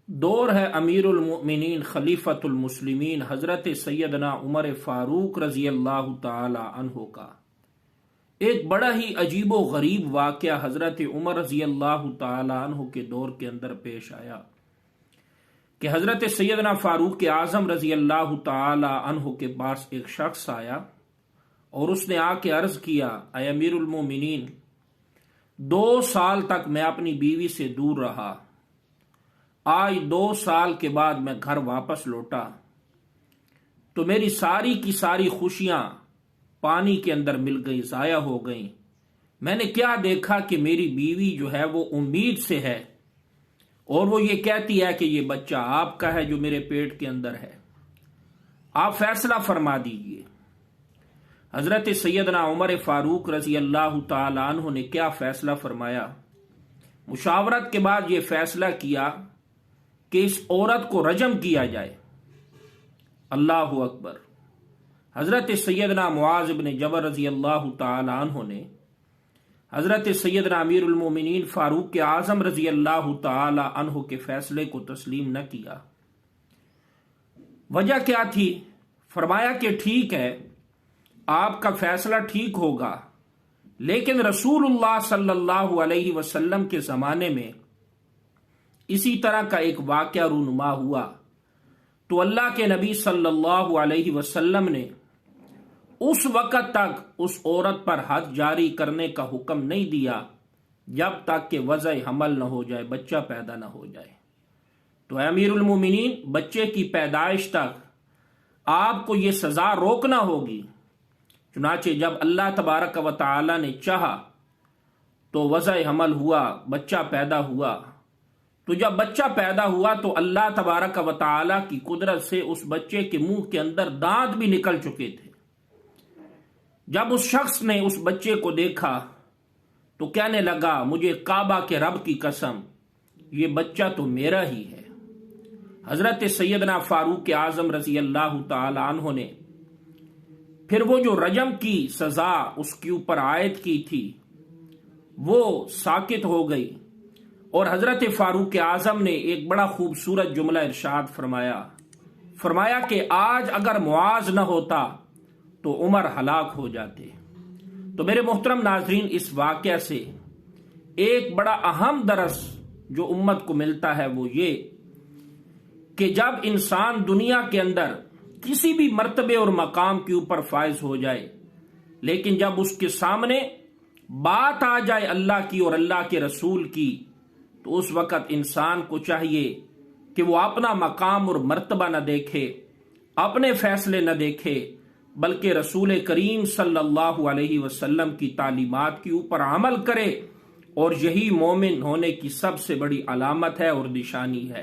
دور ہے امیر المؤمنین خلیفۃ المسلمین حضرت سیدنا عمر فاروق رضی اللہ تعالی عنہ کا۔ ایک بڑا ہی عجیب و غریب واقعہ حضرت عمر رضی اللہ تعالی عنہ کے دور کے اندر پیش آیا کہ حضرت سیدنا فاروق اعظم رضی اللہ تعالی عنہ کے پاس ایک شخص آیا اور اس نے آ کے عرض کیا، اے امیر المومنین، 2 سال تک میں اپنی بیوی سے دور رہا، آج 2 سال کے بعد میں گھر واپس لوٹا تو میری ساری کی ساری خوشیاں پانی کے اندر مل گئی، ضائع ہو گئیں۔ میں نے کیا دیکھا کہ میری بیوی جو ہے وہ امید سے ہے اور وہ یہ کہتی ہے کہ یہ بچہ آپ کا ہے جو میرے پیٹ کے اندر ہے، آپ فیصلہ فرما دیجئے۔ حضرت سیدنا عمر فاروق رضی اللہ تعالی عنہ نے کیا فیصلہ فرمایا؟ مشاورت کے بعد یہ فیصلہ کیا کہ اس عورت کو رجم کیا جائے۔ اللہ اکبر۔ حضرت سیدنا معاذ بن جبل رضی اللہ تعالی عنہ نے حضرت سیدنا امیر المومنین فاروق اعظم رضی اللہ تعالی عنہ کے فیصلے کو تسلیم نہ کیا۔ وجہ کیا تھی؟ فرمایا کہ ٹھیک ہے، آپ کا فیصلہ ٹھیک ہوگا، لیکن رسول اللہ صلی اللہ علیہ وسلم کے زمانے میں اسی طرح کا ایک واقعہ رونما ہوا تو اللہ کے نبی صلی اللہ علیہ وسلم نے اس وقت تک اس عورت پر حد جاری کرنے کا حکم نہیں دیا جب تک کہ وضع حمل نہ ہو جائے، بچہ پیدا نہ ہو جائے۔ تو اے امیر المومنین، بچے کی پیدائش تک آپ کو یہ سزا روکنا ہوگی۔ چنانچہ جب اللہ تبارک و تعالی نے چاہا تو وضع حمل ہوا، بچہ پیدا ہوا۔ تو جب بچہ پیدا ہوا تو اللہ تبارک و تعالی کی قدرت سے اس بچے کے منہ کے اندر دانت بھی نکل چکے تھے۔ جب اس شخص نے اس بچے کو دیکھا تو کہنے لگا، مجھے کعبہ کے رب کی قسم، یہ بچہ تو میرا ہی ہے۔ حضرت سیدنا فاروق اعظم رضی اللہ تعالی عنہ نے پھر وہ جو رجم کی سزا اس کے اوپر عائد کی تھی وہ ساکت ہو گئی، اور حضرت فاروق اعظم نے ایک بڑا خوبصورت جملہ ارشاد فرمایا کہ آج اگر معاذ نہ ہوتا تو عمر ہلاک ہو جاتے۔ تو میرے محترم ناظرین، اس واقعہ سے ایک بڑا اہم درس جو امت کو ملتا ہے وہ یہ کہ جب انسان دنیا کے اندر کسی بھی مرتبے اور مقام کے اوپر فائز ہو جائے، لیکن جب اس کے سامنے بات آ جائے اللہ کی اور اللہ کے رسول کی، تو اس وقت انسان کو چاہیے کہ وہ اپنا مقام اور مرتبہ نہ دیکھے، اپنے فیصلے نہ دیکھے، بلکہ رسول کریم صلی اللہ علیہ وسلم کی تعلیمات کے اوپر عمل کرے، اور یہی مومن ہونے کی سب سے بڑی علامت ہے اور نشانی ہے۔